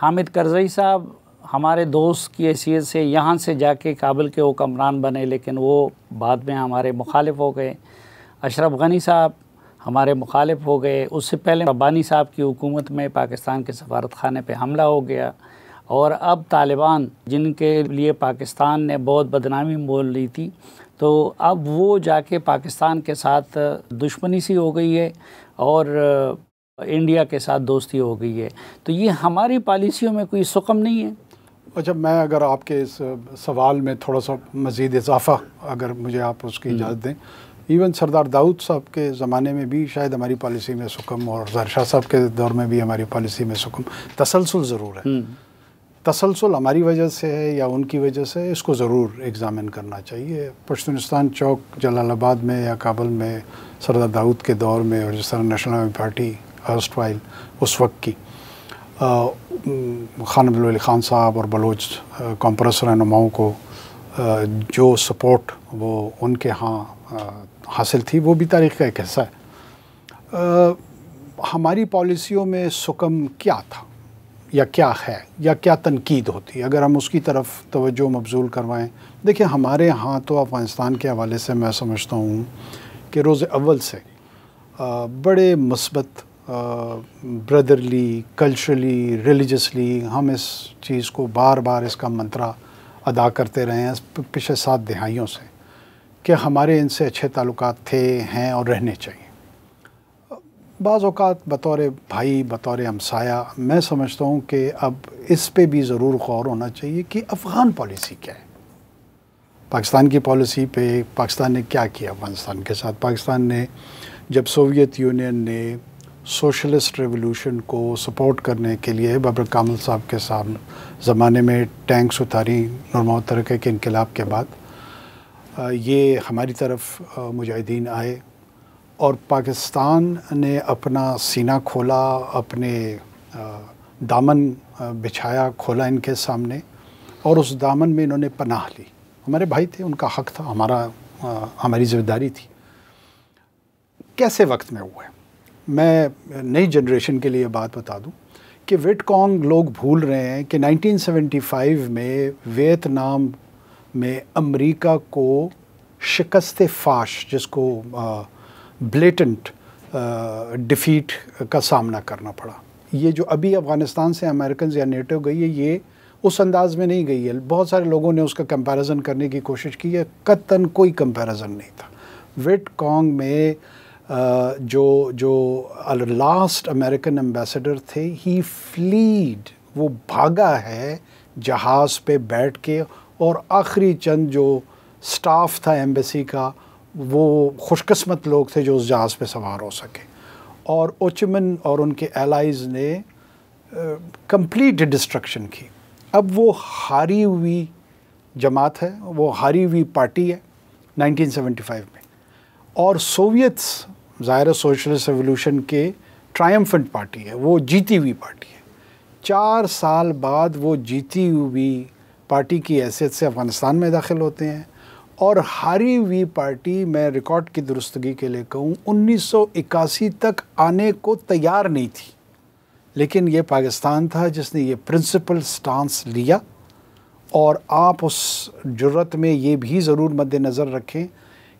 حامد کرزئی صاحب ہمارے دوست کی حیثیت سے یہاں سے جا کے کابل کے حکمران بنے، لیکن وہ بعد میں ہمارے مخالف ہو گئے۔ اشرف غنی صاحب ہمارے مخالف ہو گئے۔ اس سے پہلے ربانی صاحب کی حکومت میں پاکستان کے سفارت خانے پہ حملہ ہو گیا، اور اب طالبان جن کے لیے پاکستان نے بہت بدنامی مول لی تھی، تو اب وہ جا کے پاکستان کے ساتھ دشمنی سی ہو گئی ہے اور انڈیا کے ساتھ دوستی ہو گئی ہے۔ تو یہ ہماری پالیسیوں میں کوئی سقم نہیں ہے۔ اچھا، میں اگر آپ کے اس سوال میں تھوڑا سا مزید اضافہ، اگر مجھے آپ اس کی اجازت دیں، ایون سردار داؤد صاحب کے زمانے میں بھی شاید ہماری پالیسی میں سکم، اور ظاہر شاہ صاحب کے دور میں بھی ہماری پالیسی میں سکم، تسلسل ضرور ہے۔ تسلسل ہماری وجہ سے ہے یا ان کی وجہ سے، اس کو ضرور ایگزامن کرنا چاہیے۔ پشتونستان چوک جلال آباد میں یا کابل میں سردار داؤد کے دور میں، اور جس طرح نیشنل عوامی پارٹی ارسٹوائل اس وقت کی، خان عبدالولی خان صاحب اور بلوچ کانفرنس رہنماؤں کو جو سپورٹ وہ ان کے ہاں حاصل تھی، وہ بھی تاریخ کا ایک حصہ ہے۔ ہماری پالیسیوں میں سکم کیا تھا یا کیا ہے یا کیا تنقید ہوتی ہے، اگر ہم اس کی طرف توجہ مبذول کروائیں۔ دیکھیں، ہمارے ہاں تو افغانستان کے حوالے سے میں سمجھتا ہوں کہ روز اول سے بڑے مثبت، بردرلی، کلچرلی، ریلیجسلی ہم اس چیز کو بار بار اس کا منترا ادا کرتے رہے ہیں پچھلے 7 دہائیوں سے، کہ ہمارے ان سے اچھے تعلقات تھے، ہیں اور رہنے چاہیے۔ بعض اوقات بطور بھائی، بطور ہمسایہ، میں سمجھتا ہوں کہ اب اس پہ بھی ضرور غور ہونا چاہیے کہ افغان پالیسی کیا ہے۔ پاکستان کی پالیسی پہ پاکستان نے کیا کیا افغانستان کے ساتھ؟ پاکستان نے جب سوویت یونین نے سوشلسٹ ریولوشن کو سپورٹ کرنے کے لیے بابر کامل صاحب کے سامنے زمانے میں ٹینکس اتاری نورماؤ ترکے کے انقلاب کے بعد، یہ ہماری طرف مجاہدین آئے اور پاکستان نے اپنا سینہ کھولا، اپنے دامن بچھایا، کھولا ان کے سامنے، اور اس دامن میں انہوں نے پناہ لی۔ ہمارے بھائی تھے، ان کا حق تھا، ہماری ذمہ داری تھی۔ کیسے وقت میں ہوا ہے؟ میں نئی جنریشن کے لیے بات بتا دوں کہ ویٹ کانگ لوگ بھول رہے ہیں کہ 1975 میں ویتنام میں امریکہ کو شکست فاش، جس کو بلیٹنٹ ڈیفیٹ کا سامنا کرنا پڑا۔ یہ جو ابھی افغانستان سے امریکنز یا نیٹو گئی ہے، یہ اس انداز میں نہیں گئی ہے۔ بہت سارے لوگوں نے اس کا کمپیریزن کرنے کی کوشش کی ہے، قطعاً کوئی کمپیریزن نہیں تھا۔ ویٹ کانگ میں جو لاسٹ امریکن ایمبیسڈر تھے، ہی فلیڈ، وہ بھاگا ہے جہاز پہ بیٹھ کے، اور آخری چند جو سٹاف تھا ایمبیسی کا، وہ خوش قسمت لوگ تھے جو اس جہاز پہ سوار ہو سکے، اور اوچمن اور ان کے الائز نے کمپلیٹ ڈسٹرکشن کی۔ اب وہ ہاری ہوئی جماعت ہے، وہ ہاری ہوئی پارٹی ہے 1975 میں، اور سوویتس ظاہر سوشلسٹ ریولوشن کے ٹرائمفنٹ پارٹی ہے، وہ جیتی ہوئی پارٹی ہے۔ 4 سال بعد وہ جیتی ہوئی پارٹی کی حیثیت سے افغانستان میں داخل ہوتے ہیں، اور ہاری ہوئی پارٹی، میں ریکارڈ کی درستگی کے لیے کہوں، 1981 تک آنے کو تیار نہیں تھی، لیکن یہ پاکستان تھا جس نے یہ پرنسپل سٹانس لیا۔ اور آپ اس جرت میں یہ بھی ضرور مد نظر رکھیں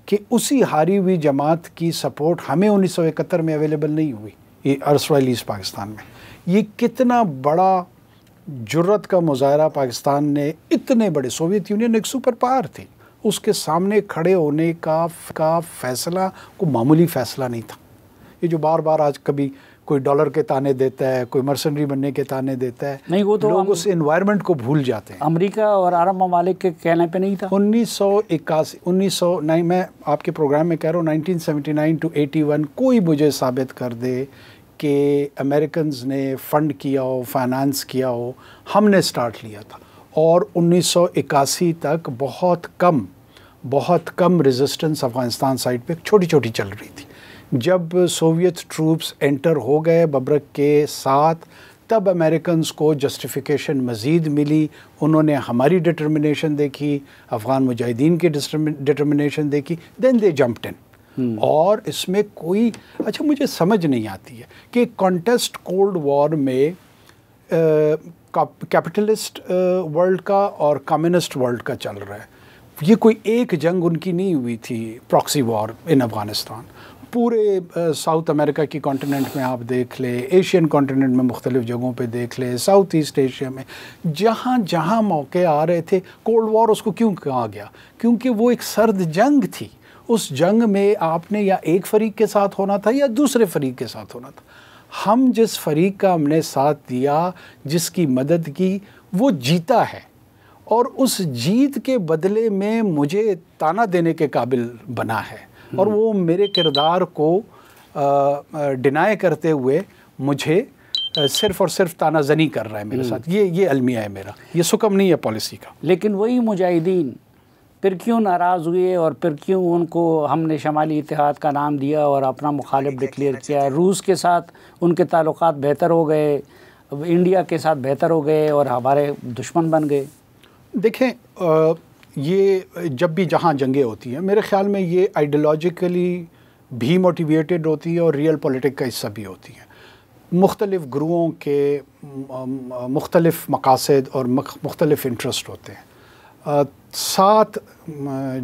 کہ اسی ہاری ہوئی جماعت کی سپورٹ ہمیں 1971 میں اویلیبل نہیں ہوئی، یہ ارسوائل ایسٹ پاکستان میں۔ یہ کتنا بڑا جرت کا مظاہرہ پاکستان نے، اتنے بڑے، سوویت یونین ایک سپر پاور تھی، اس کے سامنے کھڑے ہونے کا فیصلہ کوئی معمولی فیصلہ نہیں تھا۔ یہ جو بار بار آج کبھی کوئی ڈالر کے تانے دیتا ہے، کوئی مرسنری بننے کے تانے دیتا ہے، نہیں، وہ تو لوگ اس انوائرمنٹ کو بھول جاتے ہیں۔ امریکہ اور عرب ممالک کے کہنے پہ نہیں تھا۔ 1981 نہیں، میں آپ کے پروگرام میں کہہ رہا ہوں 1979 to 81 کوئی مجھے ثابت کر دے کہ امریکنز نے فنڈ کیا ہو، فائنانس کیا ہو، ہم نے سٹارٹ لیا تھا۔ اور 1981 تک بہت کم ریزسٹنس افغانستان سائڈ پہ چھوٹی چھوٹی چل رہی تھی۔ جب سوویت ٹروپس انٹر ہو گئے ببرک کے ساتھ، تب امریکنز کو جسٹیفیکیشن مزید ملی، انہوں نے ہماری ڈٹرمنیشن دیکھی، افغان مجاہدین کی ڈٹرمنیشن دیکھی، دین دے جمپڈ ان۔ اور اس میں کوئی، اچھا مجھے سمجھ نہیں آتی ہے کہ کانٹیسٹ کولڈ وار میں کیپٹلسٹ ورلڈ کا اور کمیونسٹ ورلڈ کا چل رہا ہے. یہ کوئی ایک جنگ ان کی نہیں ہوئی تھی پراکسی وار ان افغانستان. پورے ساؤتھ امریکہ کی کانٹیننٹ میں آپ دیکھ لیں, ایشین کانٹیننٹ میں مختلف جگہوں پہ دیکھ لیں, ساؤتھ ایسٹ ایشیا میں جہاں جہاں موقع آ رہے تھے, کولڈ وار اس کو کیوں کہا گیا؟ کیونکہ وہ ایک سرد جنگ تھی. اس جنگ میں آپ نے یا ایک فریق کے ساتھ ہونا تھا یا دوسرے فریق کے ساتھ ہونا تھا. ہم جس فریق کا ہم نے ساتھ دیا, جس کی مدد کی, وہ جیتا ہے, اور اس جیت کے بدلے میں مجھے تانا دینے کے قابل بنا ہے, اور وہ میرے کردار کو ڈینائی کرتے ہوئے مجھے صرف اور صرف تانا زنی کر رہا ہے میرے ساتھ. یہ المیہ ہے میرا, یہ سکم نہیں ہے پالیسی کا. لیکن وہی مجاہدین پھر کیوں ناراض ہوئے, اور پھر کیوں ان کو ہم نے شمالی اتحاد کا نام دیا اور اپنا مخالف ڈکلیئر کیا؟ روس کے ساتھ ان کے تعلقات بہتر ہو گئے, انڈیا کے ساتھ بہتر ہو گئے, اور ہمارے دشمن بن گئے. دیکھیں, یہ جب بھی جہاں جنگیں ہوتی ہیں میرے خیال میں یہ آئیڈیالوجیکلی بھی موٹیویٹڈ ہوتی ہیں اور ریئل پولیٹک کا حصہ بھی ہوتی ہیں. مختلف گروہوں کے مختلف مقاصد اور مختلف انٹرسٹ ہوتے ہیں. 7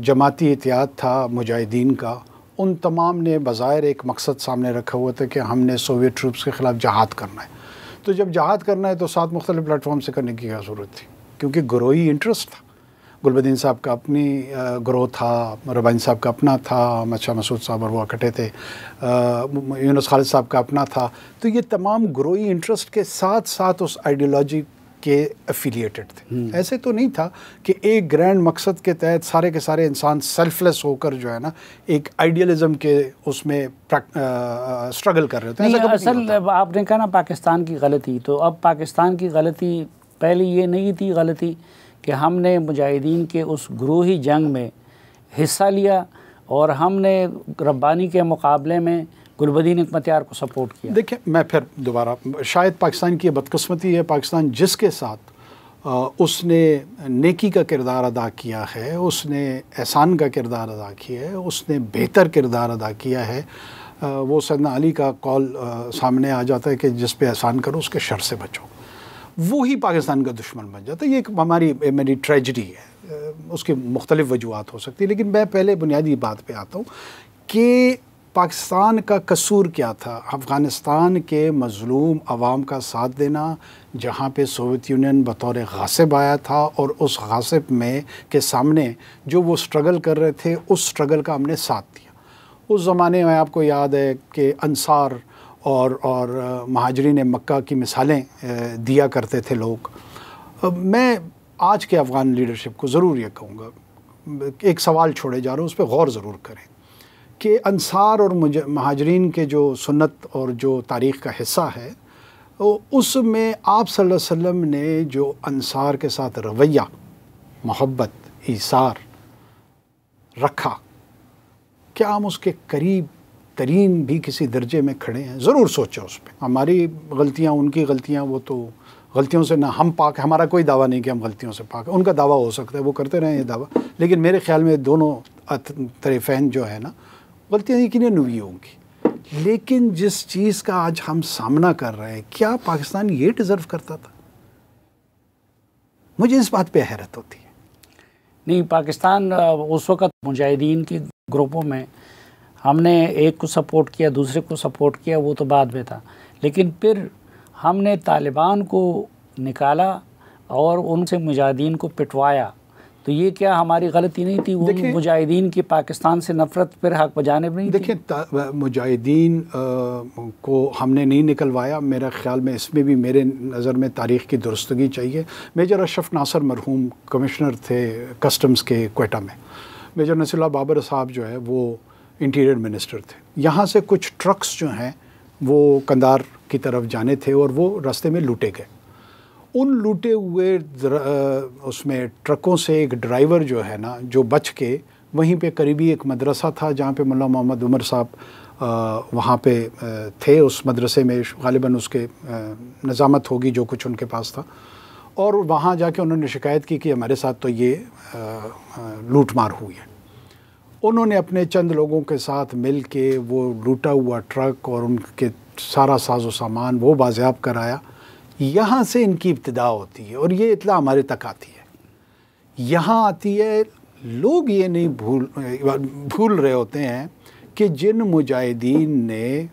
جماعتی اتحاد تھا مجاہدین کا, ان تمام نے بظاہر ایک مقصد سامنے رکھا ہوا تھا کہ ہم نے سوویت ٹروپس کے خلاف جہاد کرنا ہے. تو جب جہاد کرنا ہے تو 7 مختلف پلیٹ فارم سے کرنے کی کیا ضرورت تھی؟ کیونکہ گروہی انٹرسٹ تھا. گلبدین صاحب کا اپنی گروہ تھا, ربانی صاحب کا اپنا تھا, احمد شاہ مسعود صاحب اور وہ اکٹھے تھے, یونس خالد صاحب کا اپنا تھا. تو یہ تمام گروہی انٹرسٹ کے ساتھ ساتھ اس آئیڈیالوجی کے افیلیٹڈ تھے. ایسے تو نہیں تھا کہ ایک گرینڈ مقصد کے تحت سارے کے سارے انسان سیلف لیس ہو کر جو ہے نا ایک آئیڈیالزم کے اس میں اسٹرگل کر رہے تھے. اصل آپ نے کہا نا پاکستان کی غلطی, تو اب پاکستان کی غلطی پہلے یہ نہیں تھی غلطی کہ ہم نے مجاہدین کے اس گروہی جنگ میں حصہ لیا اور ہم نے ربانی کے مقابلے میں گلبدین حکمتیار کو سپورٹ کیا. دیکھیں, میں پھر دوبارہ, شاید پاکستان کی بدقسمتی ہے, پاکستان جس کے ساتھ اس نے نیکی کا کردار ادا کیا ہے, اس نے احسان کا کردار ادا کیا ہے, اس نے بہتر کردار ادا کیا ہے, وہ سیدنا علی کا قول سامنے آ جاتا ہے کہ جس پہ احسان کرو اس کے شر سے بچو, وہی پاکستان کا دشمن بن جاتا ہے. یہ ایک میری ٹریجڈی ہے, اس کی مختلف وجوہات ہو سکتی ہے. لیکن میں پہلے بنیادی بات پہ آتا ہوں کہ پاکستان کا قصور کیا تھا؟ افغانستان کے مظلوم عوام کا ساتھ دینا, جہاں پہ سوویت یونین بطور غاصب آیا تھا, اور اس غاصب میں کے سامنے جو وہ سٹرگل کر رہے تھے اس سٹرگل کا ہم نے ساتھ دیا. اس زمانے میں آپ کو یاد ہے کہ انصار اور مہاجرین مکہ کی مثالیں دیا کرتے تھے لوگ. میں آج کے افغان لیڈرشپ کو ضرور یہ کہوں گا, ایک سوال چھوڑے جا رہا ہوں, اس پہ غور ضرور کریں کہ انصار اور مہاجرین کے جو سنت اور جو تاریخ کا حصہ ہے, اس میں آپ صلی اللہ علیہ وسلم نے جو انصار کے ساتھ رویہ, محبت, ایثار رکھا, کیا ہم اس کے قریب ترین بھی کسی درجے میں کھڑے ہیں؟ ضرور سوچو اس پہ. ہماری غلطیاں, ان کی غلطیاں, وہ تو غلطیوں سے نہ ہم پاک, ہمارا کوئی دعویٰ نہیں کہ ہم غلطیوں سے پاک ہیں. ان کا دعویٰ ہو سکتا ہے, وہ کرتے رہیں یہ دعویٰ, لیکن میرے خیال میں دونوں طرفین جو ہے نا غلطیاں یقیناً ہوئی ہوں گی. لیکن جس چیز کا آج ہم سامنا کر رہے ہیں, کیا پاکستان یہ ڈیزرو کرتا تھا؟ مجھے اس بات پہ حیرت ہوتی ہے. نہیں, پاکستان اس وقت مجاہدین کے گروپوں میں ہم نے ایک کو سپورٹ کیا, دوسرے کو سپورٹ کیا, وہ تو بعد میں تھا. لیکن پھر ہم نے طالبان کو نکالا اور ان سے مجاہدین کو پٹوایا, تو یہ کیا ہماری غلطی نہیں تھی؟ وہ مجاہدین کی پاکستان سے نفرت پھر حق بجانب نہیں تھی؟ دیکھیں, مجاہدین کو ہم نے نہیں نکلوایا. میرا خیال میں اس میں بھی میرے نظر میں تاریخ کی درستگی چاہیے. میجر اشرف ناصر مرحوم کمشنر تھے کسٹمز کے کوئٹہ میں. میجر نصیر اللہ بابر صاحب جو ہے وہ انٹیریئر منسٹر تھے. یہاں سے کچھ ٹرکس جو ہیں وہ قندھار کی طرف جانے تھے اور وہ راستے میں لوٹے گئے. ان لوٹے ہوئے اس میں ٹرکوں سے ایک ڈرائیور جو ہے نا, جو بچ کے وہیں پہ قریبی ایک مدرسہ تھا جہاں پہ مولانا محمد عمر صاحب وہاں پہ تھے. اس مدرسے میں غالباً اس کے نظامت ہوگی جو کچھ ان کے پاس تھا, اور وہاں جا کے انہوں نے شکایت کی کہ ہمارے ساتھ تو یہ لوٹ مار ہوئی ہے. انہوں نے اپنے چند لوگوں کے ساتھ مل کے وہ لوٹا ہوا ٹرک اور ان کے سارا ساز و سامان وہ بازیاب کرایا. یہاں سے ان کی ابتدا ہوتی ہے اور یہ اطلاع ہمارے تک آتی ہے، یہاں آتی ہے۔ لوگ یہ نہیں بھول رہے ہوتے ہیں کہ جن مجاہدین نے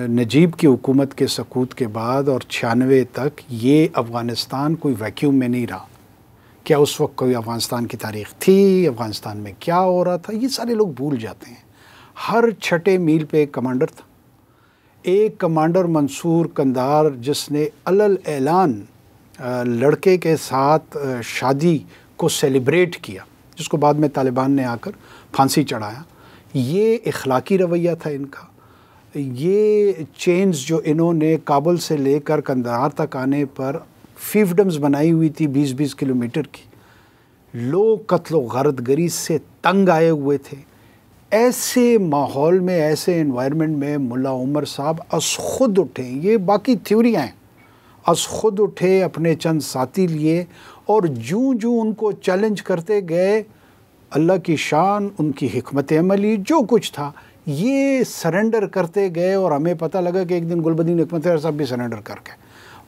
نجیب کی حکومت کے سقوط کے بعد اور 96 تک یہ افغانستان کوئی ویکیوم میں نہیں رہا، کیا اس وقت کوئی افغانستان کی تاریخ تھی، افغانستان میں کیا ہو رہا تھا، یہ سارے لوگ بھول جاتے ہیں۔ ہر چھٹے میل پہ ایک کمانڈر تھا، ایک کمانڈر منصور قندار جس نے علل اعلان لڑکے کے ساتھ شادی کو سیلیبریٹ کیا، جس کو بعد میں طالبان نے آ کر پھانسی چڑھایا۔ یہ اخلاقی رویہ تھا ان کا۔ یہ چینز جو انہوں نے کابل سے لے کر قندھار تک آنے پر فیفڈمز بنائی ہوئی تھی 20-20 کلومیٹر کی، لوگ قتل و غارت گری سے تنگ آئے ہوئے تھے۔ ایسے ماحول میں، ایسے انوائرمنٹ میں ملا عمر صاحب از خود اٹھے، یہ باقی تھیوریاں ہیں، از خود اٹھے، اپنے چند ساتھی لیے اور جوں جوں ان کو چیلنج کرتے گئے، اللہ کی شان، ان کی حکمت عملی، جو کچھ تھا یہ سرنڈر کرتے گئے۔ اور ہمیں پتہ لگا کہ ایک دن گلبدین حکمت صاحب بھی سرنڈر کر گئے،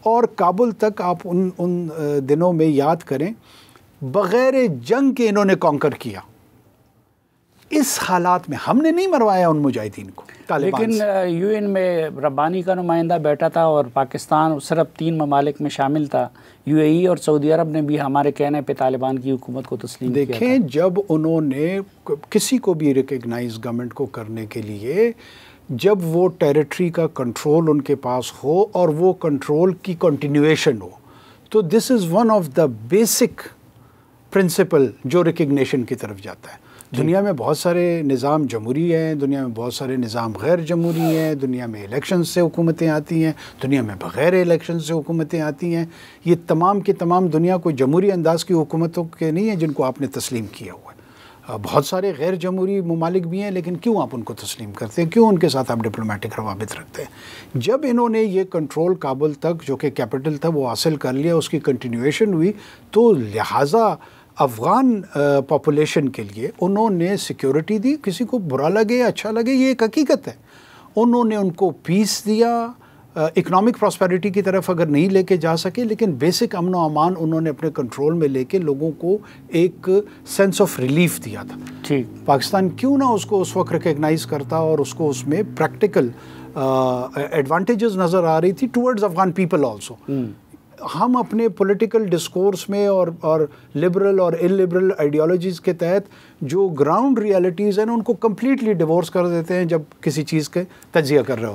اور کابل تک آپ ان دنوں میں یاد کریں بغیر جنگ کے انہوں نے کانکر کیا۔ اس حالات میں ہم نے نہیں مروایا ان مجاہدین کو طالبان لیکن یو این میں ربانی کا نمائندہ بیٹھا تھا اور پاکستان صرف 3 ممالک میں شامل تھا، یو اے ای اور سعودی عرب نے بھی ہمارے کہنے پہ طالبان کی حکومت کو تسلیم کیا تھا۔ دیکھیں، جب انہوں نے کسی کو بھی ریکگنائز گورنمنٹ کو کرنے کے لیے، جب وہ ٹیریٹری کا کنٹرول ان کے پاس ہو اور وہ کنٹرول کی کنٹینیویشن ہو، تو this is one of the basic principle جو ریکگنیشن کی طرف جاتا ہے۔ دنیا میں بہت سارے نظام جمہوری ہیں، دنیا میں بہت سارے نظام غیر جمہوری ہیں، دنیا میں الیکشن سے حکومتیں آتی ہیں، دنیا میں بغیر الیکشن سے حکومتیں آتی ہیں۔ یہ تمام کی تمام دنیا کوئی جمہوری انداز کی حکومتوں کے نہیں ہیں جن کو آپ نے تسلیم کیا ہوا ہے۔ بہت سارے غیر جمہوری ممالک بھی ہیں، لیکن کیوں آپ ان کو تسلیم کرتے ہیں؟ کیوں ان کے ساتھ آپ ڈپلومیٹک روابط رکھتے ہیں؟ جب انہوں نے یہ کنٹرول کابل تک، جو کہ کیپٹل تھا، وہ حاصل کر لیا، اس کی کنٹینیویشن ہوئی، تو لہٰذا افغان پاپولیشن کے لیے انہوں نے سیکیورٹی دی۔ کسی کو برا لگے اچھا لگے، یہ ایک حقیقت ہے۔ انہوں نے ان کو پیس دیا، اکنامک پراسپیرٹی کی طرف اگر نہیں لے کے جا سکے، لیکن بیسک امن و امان انہوں نے اپنے کنٹرول میں لے کے لوگوں کو ایک سینس آف ریلیف دیا تھا۔ ٹھیک، پاکستان کیوں نہ اس کو اس وقت ریکگنائز کرتا اور اس کو اس میں پریکٹیکل ایڈوانٹیجز نظر آ رہی تھی ٹورڈز افغان پیپل آلسو۔ ہم اپنے پولیٹیکل ڈسکورس میں اور لبرل اور ان لبرل آئیڈیالوجیز کے تحت جو گراؤنڈ ریالٹیز ہیں ان کو کمپلیٹلی ڈیورس کر دیتے ہیں جب کسی چیز کے تجزیہ کر رہے ہو۔